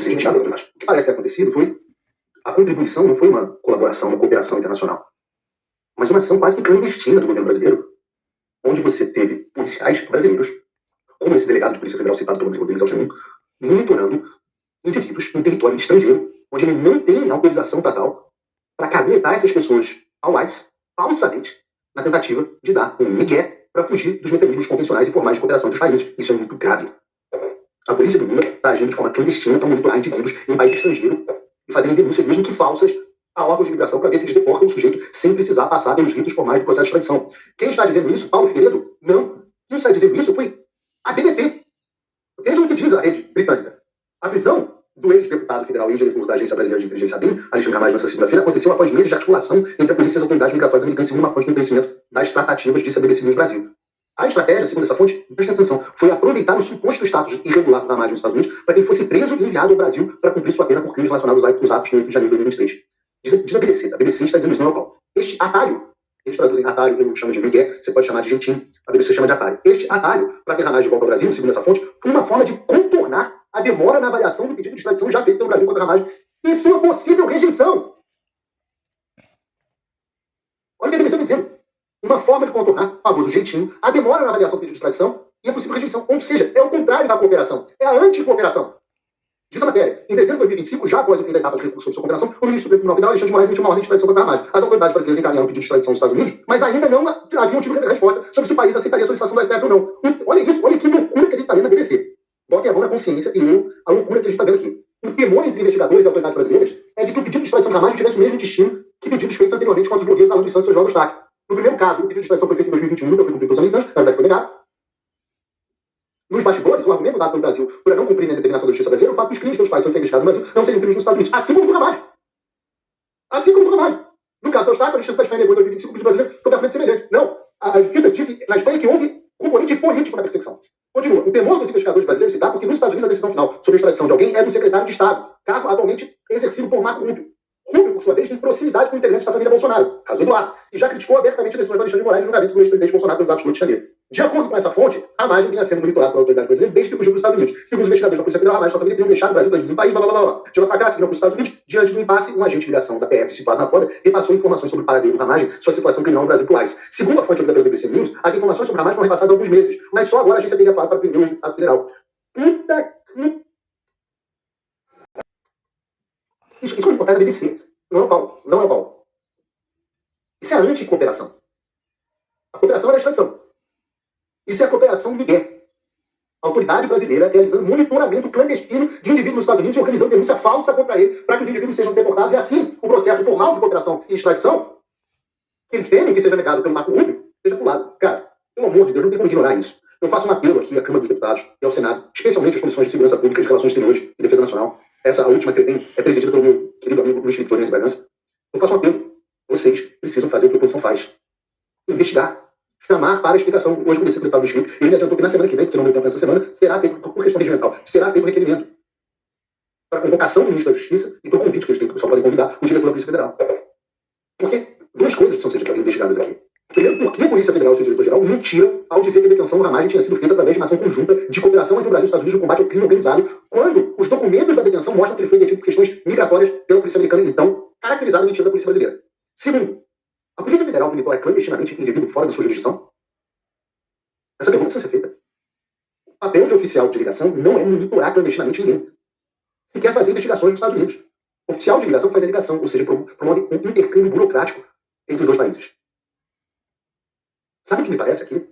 se a gente abre mais. O que parece ter acontecido foi a contribuição, não foi uma colaboração, uma cooperação internacional, mas uma ação quase que clandestina do governo brasileiro, onde você teve policiais brasileiros, como esse delegado de Polícia Federal citado pelo Rodrigues Alchamin, monitorando indivíduos em território estrangeiro, onde ele não tem autorização para tal, para caguetar essas pessoas ao ICE, falsamente, na tentativa de dar um migué para fugir dos mecanismos convencionais e formais de cooperação entre os países. Isso é muito grave. A polícia do Lula está agindo de forma clandestina para monitorar indivíduos em país estrangeiro e fazendo denúncias, mesmo que falsas, a órgãos de imigração para ver se eles deportam o sujeito sem precisar passar pelos ritos formais do processo de extradição. Quem está dizendo isso? Paulo Figueiredo? Não. Quem está dizendo isso foi a BBC. Vejam o que diz a rede britânica. A prisão do ex-deputado federal e ex-diretor da Agência Brasileira de Inteligência ABIN, Alexandre Ramagem, nessa segunda-feira, aconteceu após meses de articulação entre a polícia e as autoridades migratórias americanas, segundo uma fonte de conhecimento das tratativas, disse a BBC News Brasil. A estratégia, segundo essa fonte, presta atenção, foi aproveitar o suposto status irregular do Ramagem nos Estados Unidos para que ele fosse preso e enviado ao Brasil para cumprir sua pena por crimes relacionados aos atos no 8 de janeiro de 2023. Diz a BBC está dizendo isso, não é o qual. Este atalho, eles traduzem atalho, eu chamo de migué, você pode chamar de jeitinho, a BBC chama de atalho. Este atalho, para ter Ramagem de volta ao Brasil, segundo essa fonte, foi uma forma de contornar a demora na avaliação do pedido de extradição já feito pelo Brasil contra Ramagem e sua possível rejeição. Olha o que a BBC está dizendo. Uma forma de contornar, famoso jeitinho, a demora na avaliação do pedido de extradição e a possível rejeição. Ou seja, é o contrário da cooperação. É a anticooperação. Diz a matéria. Em dezembro de 2025, já após o fim da etapa de recurso sobre sua condenação, o ministro Supremo Tribunal Federal, Alexandre de Moraes, emitiu uma ordem de extradição contra a Ramagem. As autoridades brasileiras encaminharam o pedido de extradição aos Estados Unidos, mas ainda não haviam tido resposta sobre se o país aceitaria a solicitação do STF ou não. Olha isso, olha que loucura que a gente está lendo na BBC. Botem a mão na consciência e leiam a loucura que a gente está vendo aqui. O temor entre investigadores e autoridades brasileiras é de que o pedido de extradição da Ramagem tivesse o mesmo destino que pedidos feitos anteriormente contra os bloqueios Alan dos Santos e Oswaldo Eustáquio. No primeiro caso, o pedido de extradição foi feito em 2021, nunca foi cumprido pelos americanos, na verdade foi negado. Nos bastidores, o argumento dado pelo Brasil por não cumprir a determinação da justiça brasileira é o fato de os crimes pelos quais são investigados no Brasil não serem crimes nos Estados Unidos, assim como do Ramagem. Assim como do Ramagem. No caso do Eustáquio, a justiça da Espanha negou em 2025 o pedido brasileiro foi completamente semelhante. Não. A justiça disse na Espanha que houve componente político na perseguição. Continua. O temor dos investigadores brasileiros se dá porque nos Estados Unidos a decisão final sobre a extradição de alguém é do secretário de Estado, cargo atualmente exercido por Marco Rubio. Rubio, por sua vez, tem proximidade com integrantes da família Bolsonaro, caso Eduardo, e já criticou abertamente as decisões do Alexandre de Moraes no julgamento do ex-presidente Bolsonaro pelos atos do 8 de janeiro. De acordo com essa fonte, a Ramagem vinha sendo monitorada pela autoridade brasileira desde que fugiu para os Estados Unidos. Segundo os investigadores da Polícia Federal, a Ramagem e sua família teriam deixado o Brasil para eles em país, blá blá blá blá. De lá para cá, seguiram para os Estados Unidos. Diante do impasse, um agente de ligação da PF situado na Flórida repassou informações sobre o paradeiro do Ramagem, sua situação criminal no Brasil por ICE. Segundo a fonte ouvida pela BBC News, as informações sobre o Ramagem foram repassadas há alguns meses, mas só agora a agência teria atuado para prender o Estado Federal. Puta que... Isso é uma reportagem da BBC. Não é o Paulo. Não é o Paulo. Isso é a anticooperação. A cooperação é a extradição. Isso é a cooperação Miguel. A autoridade brasileira realizando monitoramento clandestino de indivíduos nos Estados Unidos e organizando denúncia falsa contra ele para que os indivíduos sejam deportados e assim o processo formal de cooperação e extradição que eles temem que seja negado pelo Marco Rubio seja pulado. Cara, pelo amor de Deus, não tem como ignorar isso. Eu faço um apelo aqui à Câmara dos Deputados e ao Senado, especialmente às Comissões de Segurança Pública, de Relações Exteriores e Defesa Nacional. Essa, a última que eu tenho, é presidida pelo meu querido amigo Luiz Felipe Torres Bragança. Eu faço um apelo. Vocês precisam fazer o que a oposição faz. Investigar. Chamar para a explicação. Hoje, com o secretário Luiz Felipe, ele adiantou que na semana que vem, porque não deu tempo nessa semana, será feito, por questão regimental, será feito um requerimento para a convocação do ministro da Justiça e para o convite que eles têm, que o pessoal pode convidar o diretor da Polícia Federal. Porque duas coisas precisam ser investigadas aqui. Primeiro, por que a Polícia Federal e o seu diretor-geral mentiram ao dizer que a detenção do Ramagem tinha sido feita através de uma ação conjunta de cooperação entre o Brasil e os Estados Unidos no combate ao crime organizado, quando os documentos da detenção mostram que ele foi detido por questões migratórias pela Polícia Americana, então caracterizada a mentira da Polícia Brasileira. Segundo, a Polícia Federal monitora clandestinamente indivíduo fora da sua jurisdição? Essa pergunta precisa ser feita. O papel de oficial de ligação não é monitorar clandestinamente ninguém. Se quer fazer investigações nos Estados Unidos. O oficial de ligação faz a ligação, ou seja, promove um intercâmbio burocrático entre os dois países. Sabe o que me parece aqui?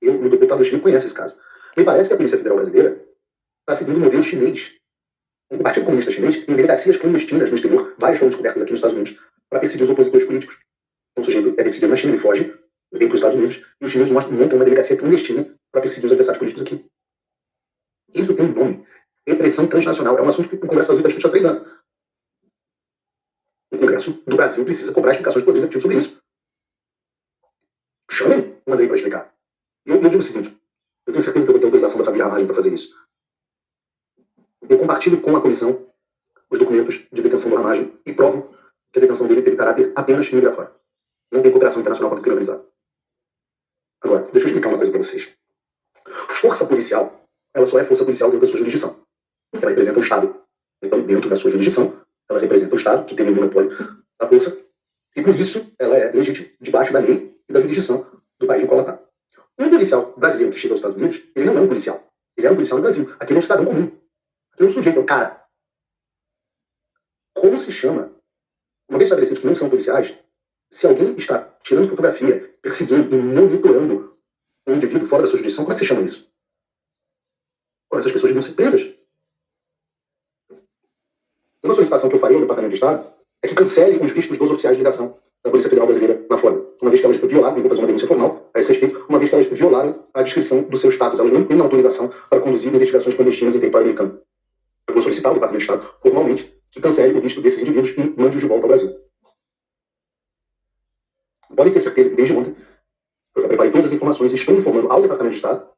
O deputado do Chile conhece esse caso. Me parece que a Polícia Federal brasileira está seguindo o modelo chinês. O Partido Comunista Chinês tem delegacias clandestinas no exterior, várias foram descobertas aqui nos Estados Unidos, para perseguir os opositores políticos. Então o sujeito é perseguido na China, ele foge, vem para os Estados Unidos, e os chineses montam uma delegacia clandestina para perseguir os adversários políticos aqui. Isso tem um nome. Repressão transnacional. É um assunto que o Congresso dos Estados Unidos está discutindo há 3 anos. O Congresso do Brasil precisa cobrar explicações do Poder Executivo sobre isso. Chamem uma lei para explicar. Eu digo o seguinte, eu tenho certeza que eu vou ter autorização da família Ramagem para fazer isso. Eu compartilho com a comissão os documentos de detenção do Ramagem e provo que a detenção dele teve caráter apenas migratório. Não tem cooperação internacional contra o crime organizado. Agora, deixa eu explicar uma coisa para vocês. Força policial, ela só é força policial dentro da sua jurisdição. Porque ela representa o Estado. Então, dentro da sua jurisdição, ela representa o Estado, que tem o monopólio da força, e por isso ela é legítima debaixo da lei e da jurisdição do país no qual ela está. Um policial brasileiro que chega aos Estados Unidos, ele não é um policial. Ele é um policial no Brasil. Aquele é um cidadão comum. Aquele é um sujeito, é um cara. Como se chama? Uma vez estabelecido que não são policiais, se alguém está tirando fotografia, perseguindo e monitorando um indivíduo fora da sua jurisdição, como é que se chama isso? Ora, essas pessoas deviam ser presas. Uma solicitação que eu farei ao Departamento de Estado é que cancele os vistos dos oficiais de ligação da Polícia Federal Brasileira na Flórida. Uma vez que elas violaram, eu vou fazer uma denúncia formal a esse respeito, uma vez que elas violaram a descrição do seu status. Elas não têm autorização para conduzir investigações clandestinas em território americano. Eu vou solicitar ao Departamento de Estado formalmente que cancele o visto desses indivíduos e mande-os de volta ao Brasil. Podem ter certeza que desde ontem eu já preparei todas as informações e estou informando ao Departamento de Estado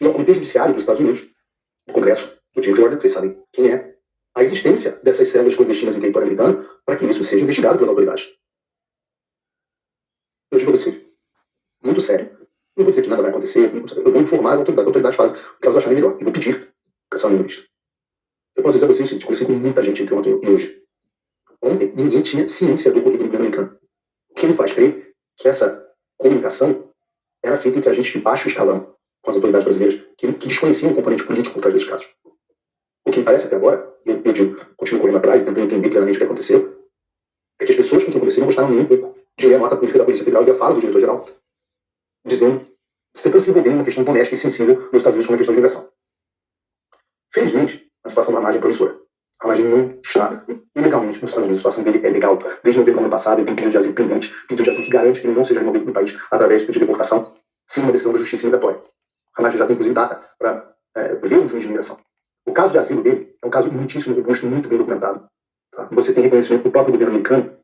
e ao Comitê Judiciário dos Estados Unidos, do Congresso, do Jim Jordan, que vocês sabem quem é, a existência dessas células clandestinas em território americano para que isso seja investigado pelas autoridades. Eu digo a você, muito sério, não vou dizer que nada vai acontecer, eu vou informar as autoridades fazem o que elas acharem melhor, e vou pedir caçar o visto. Eu posso dizer a vocês o seguinte, conversei com muita gente entre ontem e hoje. Ontem, ninguém tinha ciência do ocorrido no governo americano. O que me faz crer que essa comunicação era feita entre agentes de baixo escalão com as autoridades brasileiras que desconheciam o componente político por trás desses casos. O que me parece até agora, eu digo, continuo correndo atrás e tentando entender plenamente o que aconteceu, é que as pessoas com quem aconteceu não gostaram nem um pouco de ler a nota política da Polícia Federal e a fala do diretor-geral, dizendo, tentando se envolver em uma questão doméstica e sensível nos Estados Unidos como uma questão de imigração. Felizmente, a situação da Ramagem é promissora. A Ramagem não está ilegalmente nos Estados Unidos. A situação dele é legal. Desde novembro do ano passado, ele tem pedido de asilo pendente, pedido de asilo que garante que ele não seja removido do país através de deportação, sem uma decisão da justiça imigratória. A Ramagem já tem, inclusive, data para ver um juiz de imigração. O caso de asilo dele é um caso muitíssimo robusto, muito bem documentado. Tá? Você tem reconhecimento do próprio governo americano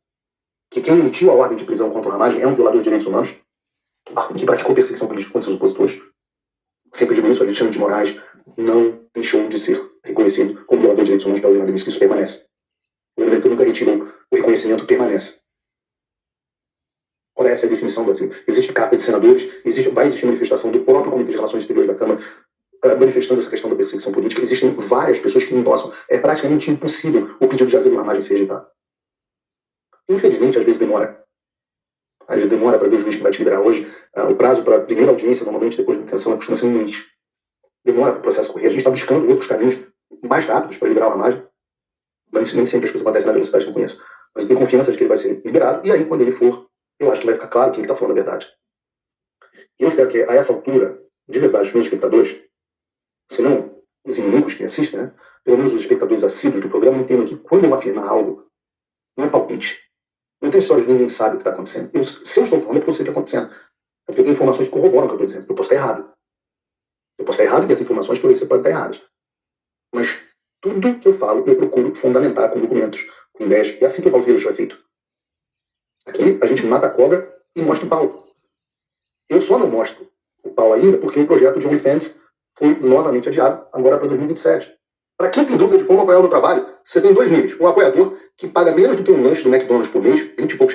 que quem emitiu a ordem de prisão contra o Ramagem é um violador de direitos humanos, que praticou perseguição política contra seus opositores. Sempre digo isso, Alexandre de Moraes não deixou de ser reconhecido como violador de direitos humanos pela ONU, isso permanece. O governo nunca retirou, o reconhecimento permanece. Ora, essa é a definição do asilo. Existe carta de senadores, vai existir manifestação do próprio Comitê de Relações Exteriores da Câmara manifestando essa questão da perseguição política. Existem várias pessoas que endossam. É praticamente impossível o pedido de asilo na Ramagem ser rejeitado. Infelizmente, às vezes demora. Às vezes demora para ver o juiz que vai te liberar hoje. O prazo para a primeira audiência, normalmente, depois da detenção, costuma ser um mês. Demora para o processo correr. A gente está buscando outros caminhos mais rápidos para liberar o Ramagem. Mas nem sempre as coisas acontecem na velocidade que eu conheço. Mas eu tenho confiança de que ele vai ser liberado. E aí, quando ele for, eu acho que vai ficar claro quem está falando a verdade. E eu espero que, a essa altura, de verdade, os meus espectadores, se não os inimigos que assistem, né? Pelo menos os espectadores assíduos do programa, entendam que quando eu afirmar algo, não é palpite. Não tem história de ninguém sabe o que está acontecendo. Se eu estou falando é porque eu sei o que está acontecendo. É porque eu tenho informações que corroboram o que eu estou dizendo. Eu posso estar errado. Eu posso estar errado e as informações que eu recebi podem estar erradas. Mas tudo que eu falo, eu procuro fundamentar com documentos, com ideias. E é assim que o Palveiras é feito. Aqui a gente mata a cobra e mostra o pau. Eu só não mostro o pau ainda porque o projeto de OnlyFans foi novamente adiado, agora para 2027. Para quem tem dúvida de como apoiar o meu trabalho, você tem dois níveis. Um apoiador que paga menos do que um lanche do McDonald's por mês, 20 e poucos